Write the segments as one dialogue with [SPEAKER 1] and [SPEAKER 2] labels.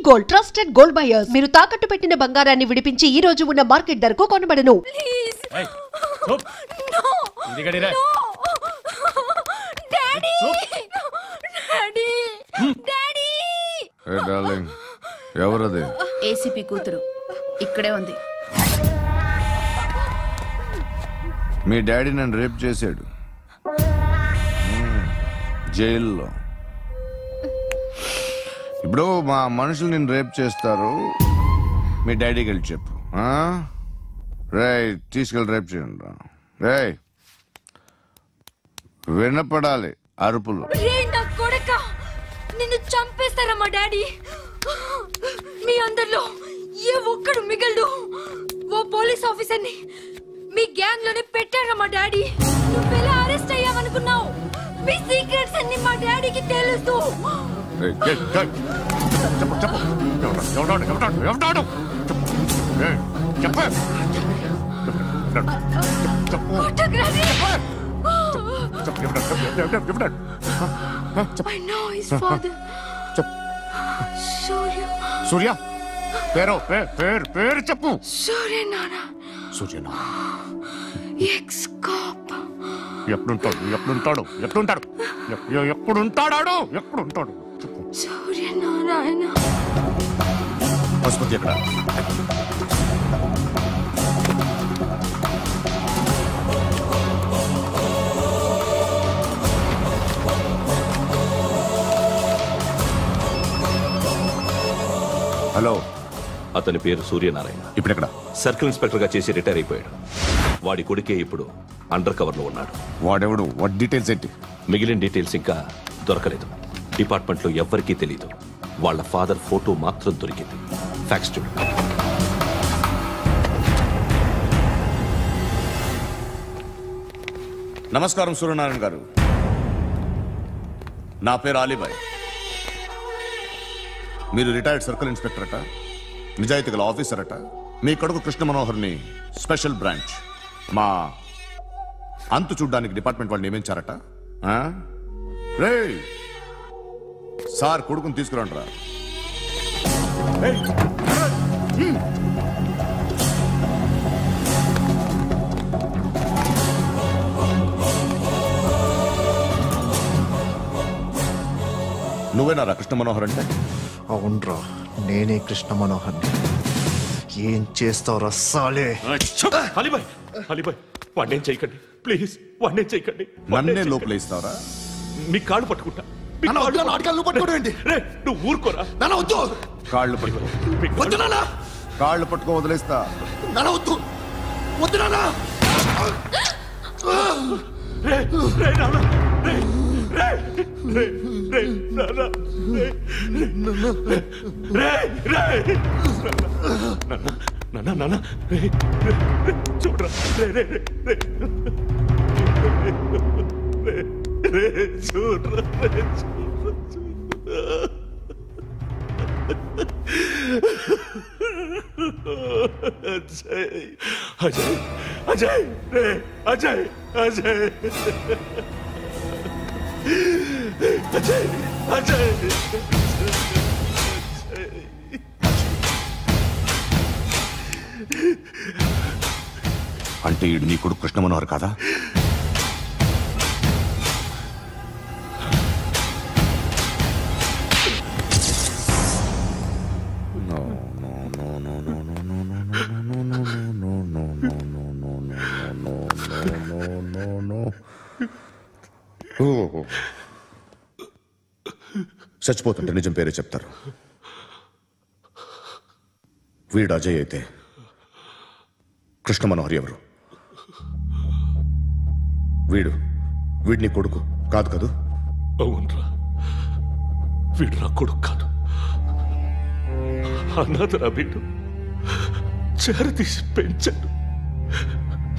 [SPEAKER 1] Gold trusted gold buyers. మీరు తాకట్టు పెట్టిన బంగారాన్ని విడిపించి ఈ రోజు ఉన్న మార్కెట్ ధరకు కొనబడను.
[SPEAKER 2] ఎవరది?
[SPEAKER 3] ఏసీపీ కూతురు ఇక్కడే ఉంది.
[SPEAKER 2] మీ డాడీ నన్ను రేప్ చేశాడు జైల్లో. ఇప్పుడు మా మనుషులు నిన్ను రేప్ చేస్తారు, మీ డాడీకి వెళ్ళి చెప్పు. రేయ్ తీసుకెళ్ళి రేప్ చేయండి. రేయ్ వినపడాలి అరుపులు.
[SPEAKER 4] నిన్ను చంపేస్తారా మా డాడీ? మీ అందరిలో ఏ ఒక్కడు మిగలడు. ఓ పోలీస్ ఆఫీసర్ని మీ గ్యాంగ్ లోనే పెట్టారా మా డాడీ? నువ్వెలా అరెస్ట్ అయ్యావనుకున్నావు? మీ సీక్రెట్స్ అన్ని మా డాడీకి తెలుసు.
[SPEAKER 2] సూర్య పేరు పేరు చెప్పు.
[SPEAKER 4] సూర్యనారాయణ. Ex cop.
[SPEAKER 2] ఎప్పుడుంటాడు
[SPEAKER 4] సూర్యనారాయణ.
[SPEAKER 2] పశుపతి ఎక్కడ? హలో,
[SPEAKER 5] అతని పేరు సూర్యనారాయణ.
[SPEAKER 2] ఇప్పుడెక్కడ?
[SPEAKER 5] సర్కిల్ ఇన్స్పెక్టర్ గా చేసి రిటైర్ అయిపోయాడు. వాడి కొడుకే ఇప్పుడు అండర్ కవర్ లో ఉన్నాడు.
[SPEAKER 2] వాడెవడు? వాట్ డీటెయిల్స్ ఏంటి?
[SPEAKER 5] మిగిలిన డీటెయిల్స్ ఇంకా దొరకలేదు. డిపార్ట్మెంట్ లో ఎవ్వరికీ తెలీదు. వాళ్ళ ఫాదర్ ఫోటో మాత్రం దొరికింది. ఫ్యాక్స్ చూడు.
[SPEAKER 2] నమస్కారం సూర్యనారాయణ గారు. నా పేరు అలీబాయ్. మీరు రిటైర్డ్ సర్కిల్ ఇన్స్పెక్టర్ అట, నిజాయితీ గల ఆఫీసర్ అట. మీ కొడుకు కృష్ణ మనోహర్ని స్పెషల్ బ్రాంచ్ మా అంతు చూడ్డానికి డిపార్ట్మెంట్ వాళ్ళు నియమించారట. రే సార్ కొడుకుని తీసుకురండి రా. నువ్వేనారా కృష్ణ మనోహర్ అంటే?
[SPEAKER 6] అవునరా, నేనే కృష్ణ మనోహర్ని. ఏం చేస్తావురా సాలే?
[SPEAKER 5] అలీబాయ్ వాడినేం చేయకండి ప్లీజ్, వాడినేం చేయకండి.
[SPEAKER 2] నన్నే లోపల ఇస్తావరా?
[SPEAKER 5] మీ కాళ్ళు పట్టుకుంటా. నువ్వు ఊరుకోరా.
[SPEAKER 2] కాళ్ళు పట్టుకో. కాళ్ళు పట్టుకో వదిలేస్తా.
[SPEAKER 5] చూడరా అజయ్ అజయ్ అజయ్ అజయ్ అజయ్ అజయ్
[SPEAKER 2] అంటే ఈడు నీ కొడుకు కృష్ణ మనోహర్ కాదా? చచ్చిపోతుంటే నిజం పేరే చెప్తారు. వీడు అజయ్ అయితే కృష్ణ మనోహర్ ఎవరు? వీడిని కొడుకు కాదు కదూ?
[SPEAKER 5] అవునరా, వీడు నా కొడుకు కాదు. అనాథరా వీడు. చేరతీసి పెంచాడు.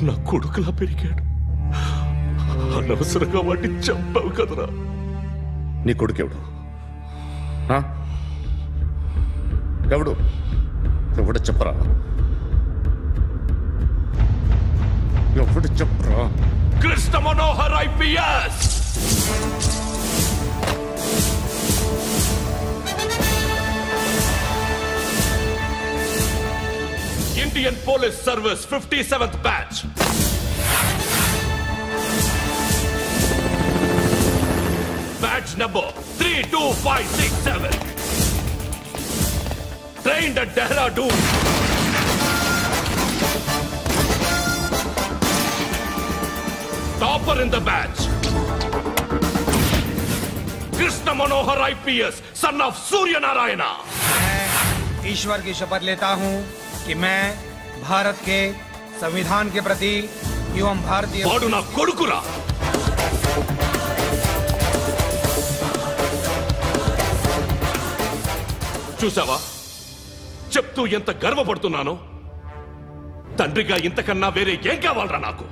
[SPEAKER 5] నా కొడుకులా పెరిగాడు. అనవసరంగా వాడిని చంపావు కదరా.
[SPEAKER 2] నీ కొడుకు ఎవడు? ఎవడు చెప్పరా? ఎవడు చెప్పరా?
[SPEAKER 5] Krishna Manohar IPS. Indian Police Service 57th batch. Badge number 32567. Trained at Dehradun. Topper in the batch. Krishna Manohar IPS, son of Surya Narayana.
[SPEAKER 7] मैं ईश्वर की शपथ लेता हूं कि मैं भारत के संविधान के प्रति एवं भारतीय
[SPEAKER 5] వాడు నా కొడుకురా. చూసావా చెప్తూ ఎంత గర్వపడుతున్నానో. తండ్రిగా ఇంతకన్నా వేరే ఏం కావాలరా నాకు?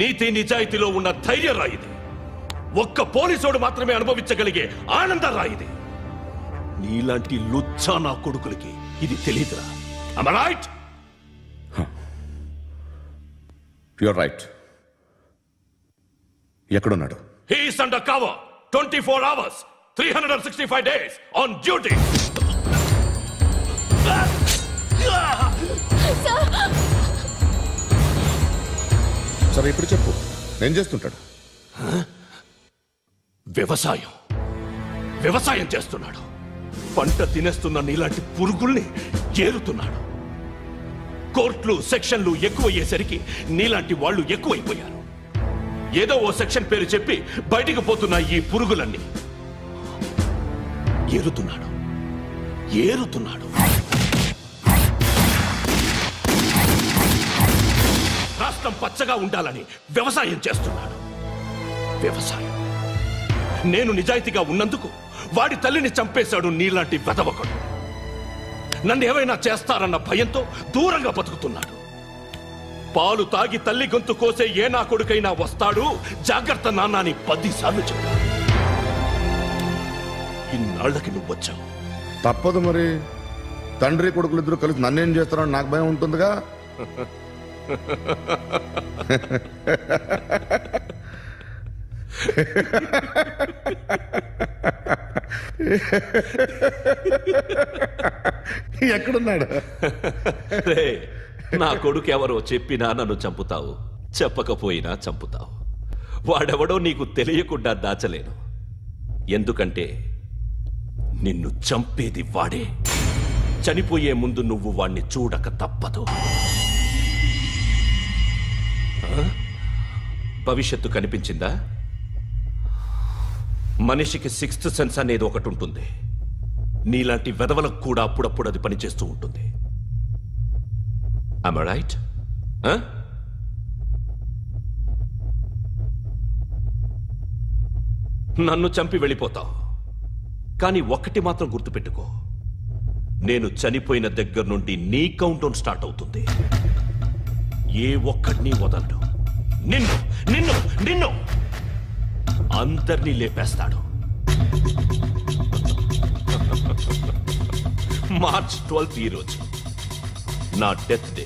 [SPEAKER 5] నీతి నిజాయితీలో ఉన్న ధైర్యం రా ఇది. ఒక్క పోలీసోడు మాత్రమే అనుభవించగలిగే ఆనందం రా ఇది. నీలాంటి లుచ్చా నా కొడుకులకి ఇది తెలియదురా. Am I right?
[SPEAKER 2] You're right. ఎక్కడున్నాడు?
[SPEAKER 5] He is under cover 24 hours 365 days on duty.
[SPEAKER 2] సరే ఇప్పుడు చెప్పు, ఏం చేస్తుంటాడు?
[SPEAKER 5] వ్యవసాయం చేస్తున్నాడు. పంట తినేస్తున్న నీలాంటి పురుగుల్ని ఏరుతున్నాడు. కోర్టులు సెక్షన్లు ఎక్కువయ్యేసరికి నీలాంటి వాళ్ళు ఎక్కువైపోయారు. ఏదో ఓ సెక్షన్ పేరు చెప్పి బయటికి పోతున్న ఈ పురుగులన్నీ ఏరుతున్నాడు. రాష్ట్రం పచ్చగా ఉండాలని వ్యవసాయం చేస్తున్నాడు. నేను నిజాయితీగా ఉన్నందుకు వాడి తల్లిని చంపేశాడు నీలాంటి వెధవకుడు. నన్ను ఏమైనా చేస్తారన్న భయంతో దూరంగా బతుకుతున్నాడు. పాలు తాగి తల్లి గొంతు కోసే ఏ నా కొడుకైనా వస్తాడు, జాగ్రత్త నాన్న అని 10 సార్లు చెప్పాడు. ఇన్నాళ్ళకి నువ్వు వచ్చావు.
[SPEAKER 2] తప్పదు మరి. తండ్రి కొడుకులు ఇద్దరు కలిసి నన్నేం చేస్తారని నాకు భయం ఉంటుందిగా. ఎక్కడున్నాడు?
[SPEAKER 5] నా కొడుకు ఎవరో చెప్పినా నన్ను చంపుతావు, చెప్పకపోయినా చంపుతావు. వాడెవడో నీకు తెలియకుండా దాచలేను. ఎందుకంటే నిన్ను చంపేది వాడే. చనిపోయే ముందు నువ్వు వాణ్ణి చూడక తప్పదు. భవిష్యత్తు కనిపించిందా? మనిషికి 6th సెన్స్ అనేది ఒకటి ఉంటుంది. నీలాంటి వెధవలకు కూడా అప్పుడప్పుడు అది పనిచేస్తూ ఉంటుంది. Am I right? నన్ను చంపి వెళ్ళిపోతావు. కానీ ఒక్కటి మాత్రం గుర్తుపెట్టుకో, నేను చనిపోయిన దగ్గర నుండి నీ కౌంట్ డౌన్ స్టార్ట్ అవుతుంది. ఏ ఒక్కడిని వదలడు. నిన్ను అందరినీ లేపేస్తాడు. మార్చ్ 12th ఈ రోజు నా డెత్ డే.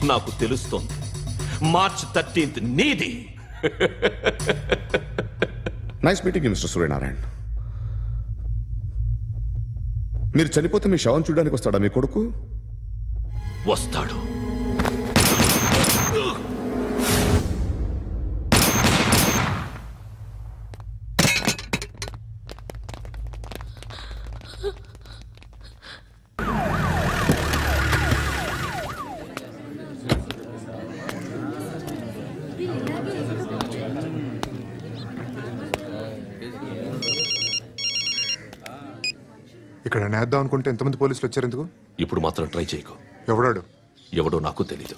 [SPEAKER 5] నాకు తెలుస్తోంది. మార్చ్ 13th నీది.
[SPEAKER 2] Nice meeting mister Suryanarayana. మీరు చనిపోతే మీ శవం చూడడానికి వస్తాడా మీ కొడుకు?
[SPEAKER 5] వస్తాడు.
[SPEAKER 8] ఇక్కడ నేద్దాం అనుకుంటే ఎంతమంది పోలీసులు వచ్చారు ఎందుకు?
[SPEAKER 5] ఇప్పుడు మాత్రం ట్రై చేయకు. ఎవడో నాకు తెలీదు.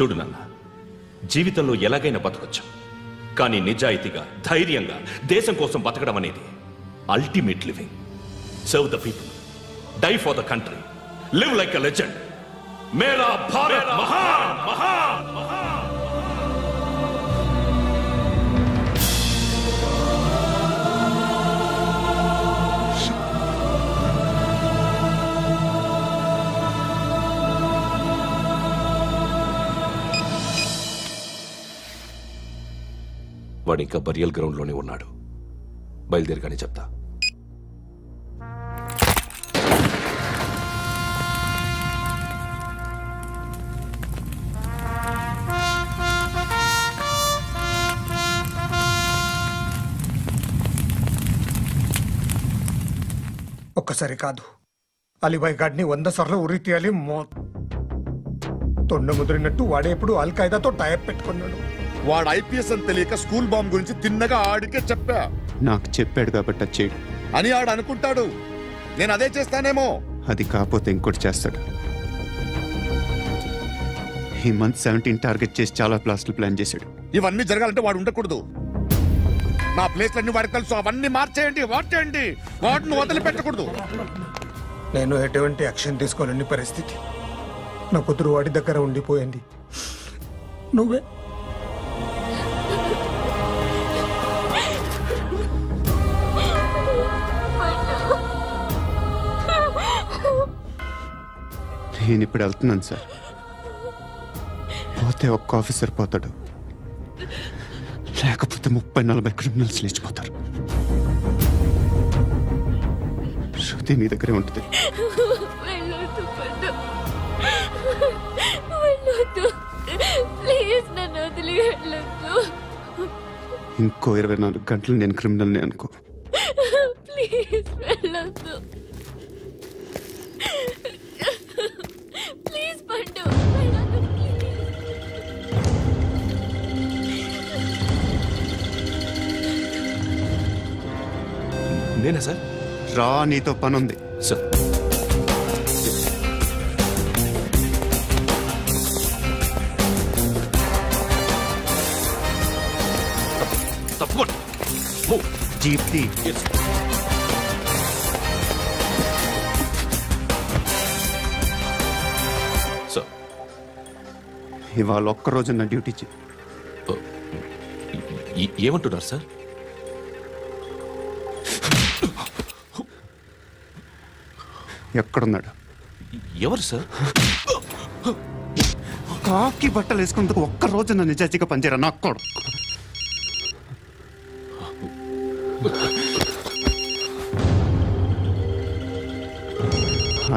[SPEAKER 5] చూడు నాన్న, జీవితంలో ఎలాగైనా బతకొచ్చు, కానీ నిజాయితీగా ధైర్యంగా దేశం కోసం బతకడం అనేది ultimate living. Serve the people, die for the country, live like a legend. మేరా భారత్ మహాన్ మహాన్ మహాన్. వాడు ఇంకా బరియల్ గ్రౌండ్ లోనే ఉన్నాడు. బయలుదేరగానే చెప్తా.
[SPEAKER 7] ఒక్కసారి కాదు, అలీబాయ్ గాడిని 100 సార్లు ఉరి తీయాలి. తొండ ముదిరినట్టు వాడే ఎప్పుడు అల్ ఖైదాతో టైప్ పెట్టుకున్నాడు.
[SPEAKER 2] వాడు ఐపీఎస్ అని తెలియక స్కూల్ బాంబ్ గురించి తిన్నగా ఆడికే చెప్పా.
[SPEAKER 9] నాకు చెప్పాడు కాబట్టి అది చేయడు
[SPEAKER 2] అని ఆడు అనుకుంటాడు. నేను అదే చేస్తానేమో.
[SPEAKER 9] అది కాకపోతే ఇంకోటి చేస్తాడు. ఈ మంత్ 17 టార్గెట్ చేసి చాలా ప్లాస్టులు ప్లాన్ చేశాడు.
[SPEAKER 2] ఇవన్నీ జరగాలంటే వాడు ఉండకూడదు. నా ప్లేస్లన్నీ వాడికి తెలుసు. అవన్నీ మార్చేయండి, వాటేయండి. వాటిని వదిలిపెట్టకూడదు.
[SPEAKER 7] నేను ఎటువంటి యాక్షన్ తీసుకోలేని పరిస్థితి. నా కూతురు వాడి దగ్గర ఉండిపోయింది. నువ్వే
[SPEAKER 9] నేను ఇప్పుడు వెళ్తున్నాను సార్. పోతే ఒక్క ఆఫీసర్ పోతాడు, లేకపోతే 30-40 క్రిమినల్స్ లేచిపోతారు. శృతి మీ దగ్గరే ఉంటుంది. ఇంకో 24 గంటలు నేను క్రిమినల్ని అనుకో.
[SPEAKER 4] ప్లీజ్ వెళ్ళొద్దు. ప్లీజ్ పండు,
[SPEAKER 5] నేనా సార్?
[SPEAKER 9] రా, నీతో పని ఉంది
[SPEAKER 5] సార్. తప్పకుండా
[SPEAKER 9] జీప్తి.
[SPEAKER 5] సార్,
[SPEAKER 9] ఇవాళ ఒక్కరోజు నా డ్యూటీ చేయి.
[SPEAKER 5] ఏమంటున్నారు సార్?
[SPEAKER 9] ఎక్కడున్నాడు?
[SPEAKER 5] ఎవరు సార్?
[SPEAKER 9] కాకి బట్టలు వేసుకున్నందుకు ఒక్కరోజు నా నిజాయితీగా పనిచేయరా నా కొడుకు.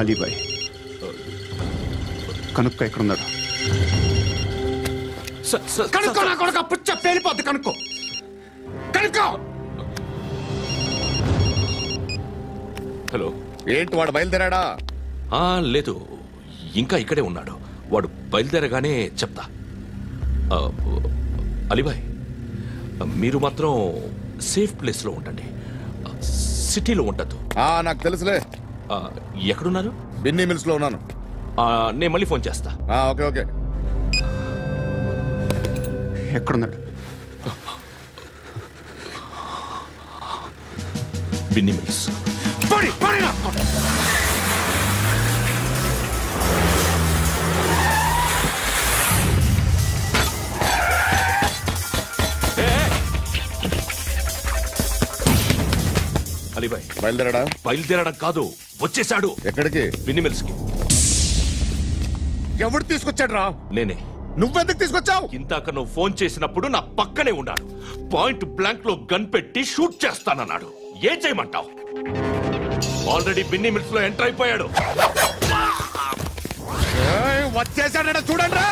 [SPEAKER 9] అలీబాయ్ కనుక్కో, ఎక్కడున్నాడు? కనుక్కో నా కొడుకు. పుచ్చ పేలిపోద్ది. కనుక్కో, కనుక్కో.
[SPEAKER 5] హలో,
[SPEAKER 2] ఏంటి వాడు బయలుదేరాడా?
[SPEAKER 5] లేదు, ఇంకా ఇక్కడే ఉన్నాడు. వాడు బయలుదేరగానే చెప్తా. అలీబాయ్, మీరు మాత్రం సేఫ్ ప్లేస్లో ఉండండి, సిటీలో ఉండద్దు.
[SPEAKER 2] నాకు తెలుసులే.
[SPEAKER 5] ఎక్కడున్నారు?
[SPEAKER 2] బిన్నీ మిల్స్ లో ఉన్నాను.
[SPEAKER 5] నేను మళ్ళీ ఫోన్ చేస్తా.
[SPEAKER 2] Okay okay.
[SPEAKER 9] ఎక్కడున్నాడు?
[SPEAKER 5] బిన్నీ మిల్స్. అలీబాయ్
[SPEAKER 2] బయలుదేరాడా?
[SPEAKER 5] బయలుదేరడం కాదు, వచ్చేశాడు.
[SPEAKER 2] ఎక్కడికి?
[SPEAKER 5] బిన్నీ మిల్స్ కి.
[SPEAKER 2] ఎవడు తీసుకొచ్చాడు రా?
[SPEAKER 5] నేనే.
[SPEAKER 2] నువ్వెందుకు తీసుకొచ్చావు?
[SPEAKER 5] ఇందాక నువ్వు ఫోన్ చేసినప్పుడు నా పక్కనే ఉన్నాడు. పాయింట్ బ్లాంక్ లో గన్ పెట్టి షూట్ చేస్తానన్నాడు. ఏం చేయమంటావు? ఆల్రెడీ బిన్నీ మిల్స్ లో ఎంటర్ అయిపోయాడు.
[SPEAKER 2] వచ్చేసాడ చూడండి.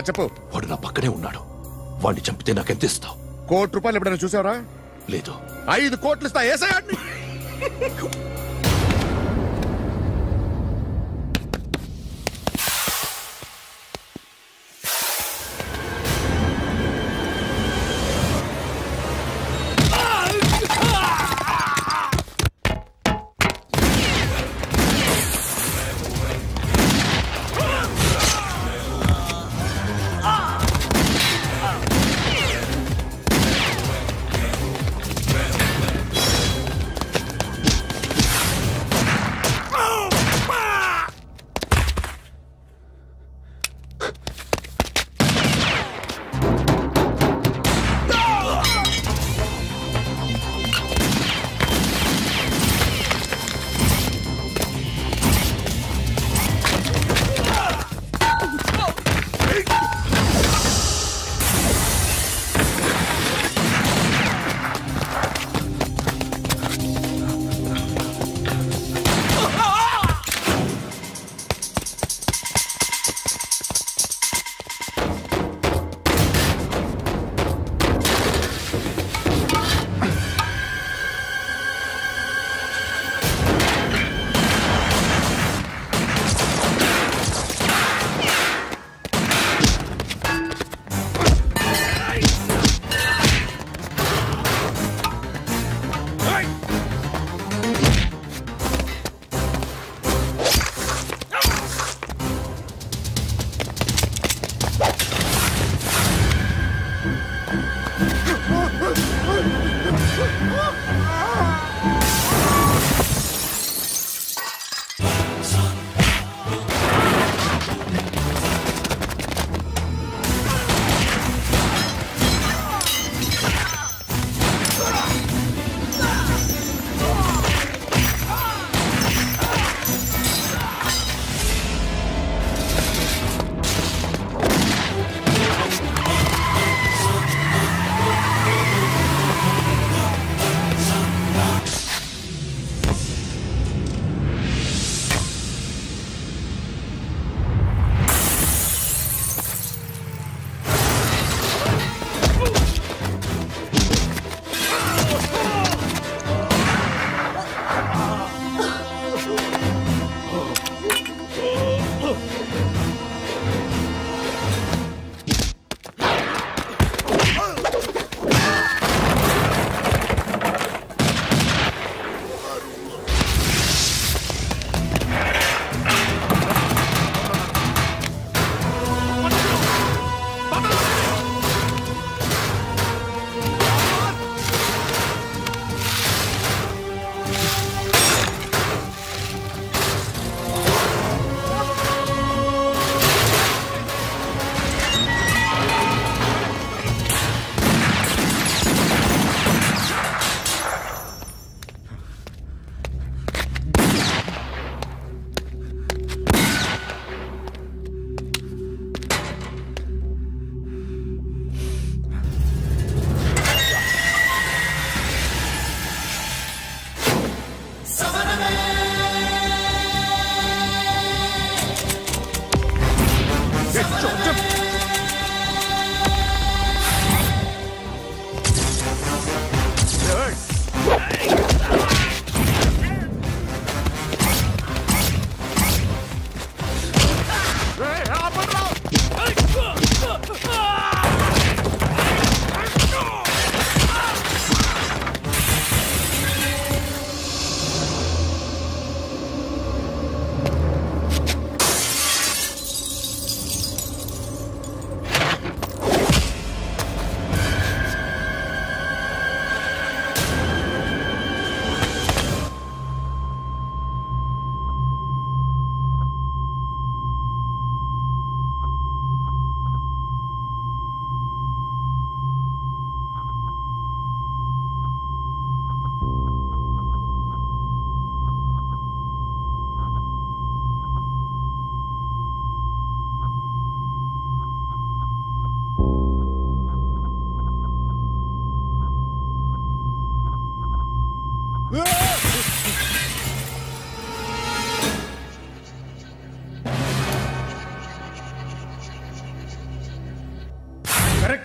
[SPEAKER 2] చెప్పు.
[SPEAKER 5] వాడు నా పక్కనే ఉన్నాడు. వాడిని చంపితే నాకెంత ఇస్తావు?
[SPEAKER 2] ₹1,00,00,000 ఎప్పుడైనా చూసావరా?
[SPEAKER 5] లేదు.
[SPEAKER 2] 5 కోట్లు ఇస్తా. ఏసయాడిని.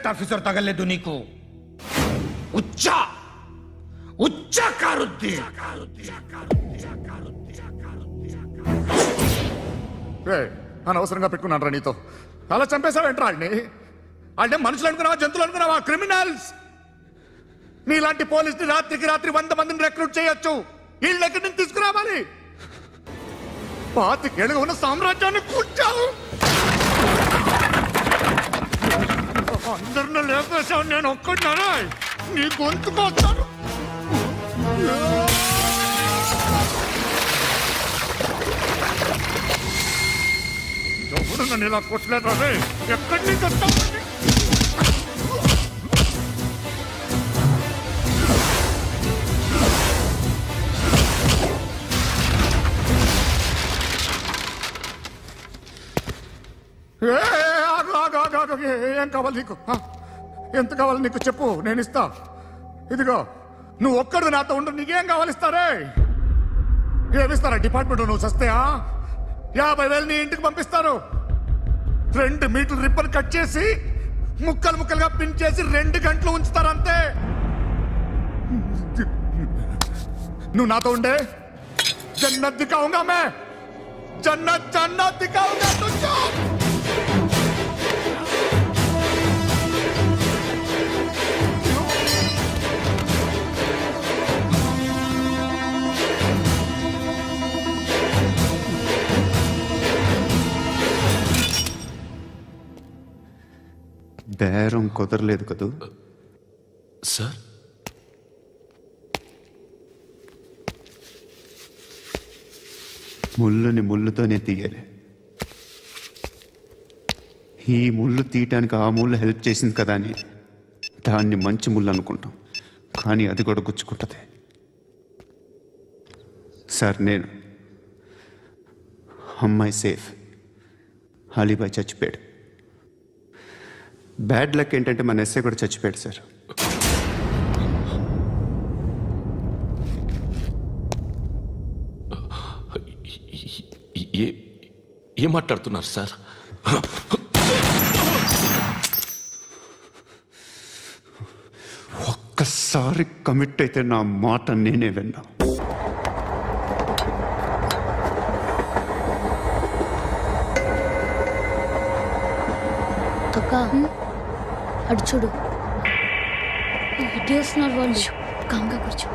[SPEAKER 7] రెస్పెక్ట్ ఆఫీసర్ తగలేదు నీకు ఉచ్చా ఉచ్చా కారుద్ది
[SPEAKER 2] అనవసరంగా పెట్టుకున్నాను రా నీతో. అలా చంపేశావేంట్రా వాడిని? అంటే మనుషులు అనుకున్నావా, జంతువులు అనుకున్నావా? క్రిమినల్స్. నీలాంటి పోలీసుని రాత్రికి రాత్రి 100 మందిని రిక్రూట్ చేయొచ్చు. వీళ్ళు ఎక్కడి నుంచి తీసుకురావాలి? 25 ఏళ్ళుగా ఉన్న సామ్రాజ్యాన్ని కూర్చావు. అందరిని లేపేశావు, నేను ఒక్కడినారా? నీ గొంతుకొస్తాను. ఎవరు నన్ను ఇలా కొట్టలేదు రే? ఎక్కడి నుంచి వస్తావు? ఏం కావాలి నీకు? ఎంత కావాలి నీకు చెప్పు, నేను ఇస్తా. ఇదిగో నువ్వు ఒక్కడు నాతో ఉండు. నీకేం కావాలి ఇస్తారే? ఏమిస్తారా డిపార్ట్మెంట్? నువ్వు చస్తేయా 50,000 నీ ఇంటికి పంపిస్తారు. 2 మీటర్లు రిబ్బన్ కట్ చేసి ముక్కలు ముక్కలుగా పిన్ చేసి 2 గంటలు ఉంచుతారు అంతే. నువ్వు నాతో ఉండే జన్నత్ దిఖాऊंगा मैं, जन्नत जन्नत दिखाऊंगा तुझको.
[SPEAKER 10] బేరం కుదరలేదు కదూ
[SPEAKER 5] సార్?
[SPEAKER 10] ముళ్ళుని ముళ్ళుతోనే తీయాలి. ఈ ముళ్ళు తీయటానికి ఆ ముళ్ళు హెల్ప్ చేసింది కదా అని దాన్ని మంచి ముళ్ళు అనుకుంటాం, కానీ అది కూడా గుచ్చుకుంటుంది. సార్ నేను అమ్మాయి సేఫ్, అలీబాయ్ చచ్చిపోయాడు. బ్యాడ్ లక్ ఏంటంటే మన ఎస్ఐ కూడా చచ్చిపోయాడు సార్.
[SPEAKER 5] ఏం మాట్లాడుతున్నారు సార్?
[SPEAKER 10] ఒక్కసారి కమిట్ అయితే నా మాట నేనే విన్నా.
[SPEAKER 4] అక్క అటు చూడు, ఇటు వస్తున్నారు వాళ్ళు. కాంగా కూర్చో.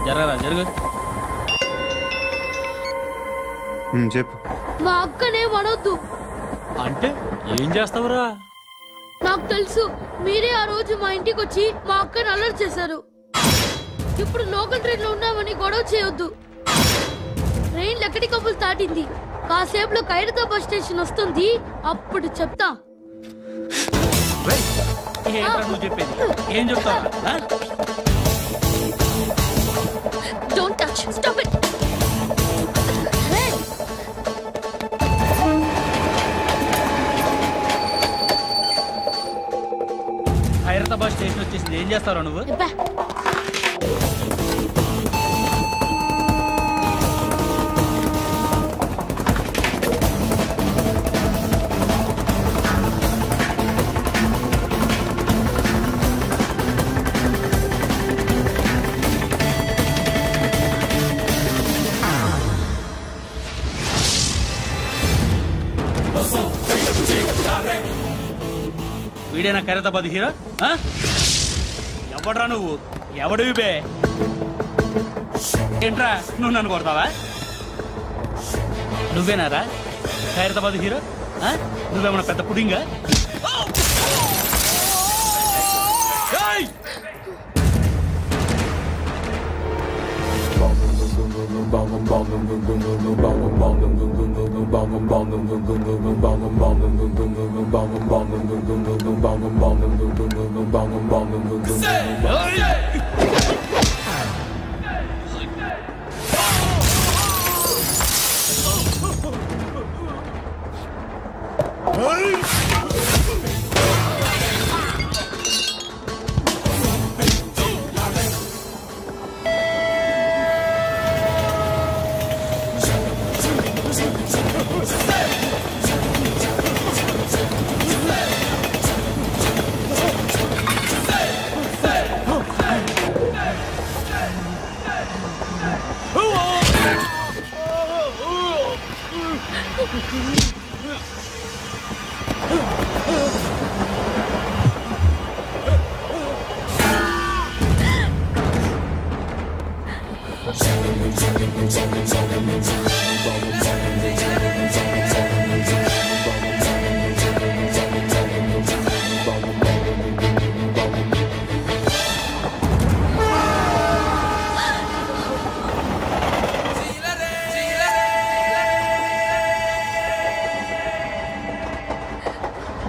[SPEAKER 11] జరగరా జరుగు.
[SPEAKER 10] చెప్పు.
[SPEAKER 4] మా అక్కనే వడొద్దు.
[SPEAKER 11] అంటే ఏం చేస్తావురా?
[SPEAKER 4] నాకు తెలుసు, మీరే ఆ రోజు మా ఇంటికి వచ్చి మా అక్కని అల్లరి చేశారు. ఇప్పుడు లోకల్ ట్రైన్ లో ఉన్నామని గొడవ చేయొద్దు. ట్రైన్ లక్కడి కప్పులు దాటింది. కాసేపులో ఖైరతాబాద్ బస్ స్టేషన్ వస్తుంది, అప్పుడు చెప్తా.
[SPEAKER 11] నువ్వు చెప్పేది ఏం చెప్తావా?
[SPEAKER 4] Don't touch. Stop it.
[SPEAKER 11] Khairatabad station వచ్చేసింది, ఏం చేస్తావు నువ్వు? వీడేనా ఖైరతాబాద్ హీరో? ఎవడ్రా నువ్వు? ఎవడివి బే? ఏంట్రా నువ్వు నన్ను కొడతావా? నువ్వేనారా ఖైరతాబాద్ హీరో? నువ్వేమన్నా పెద్ద పుడింగా?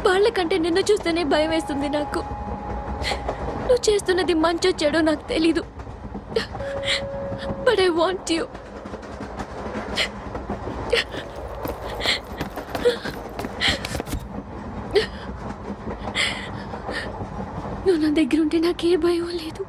[SPEAKER 4] వాళ్ళకంటే నిన్ను చూస్తేనే భయం వేస్తుంది నాకు. నువ్వు చేస్తున్నది మంచో చెడో నాకు తెలీదు. But I want you. నువ్వు నా దగ్గర ఉంటే నాకే భయం లేదు.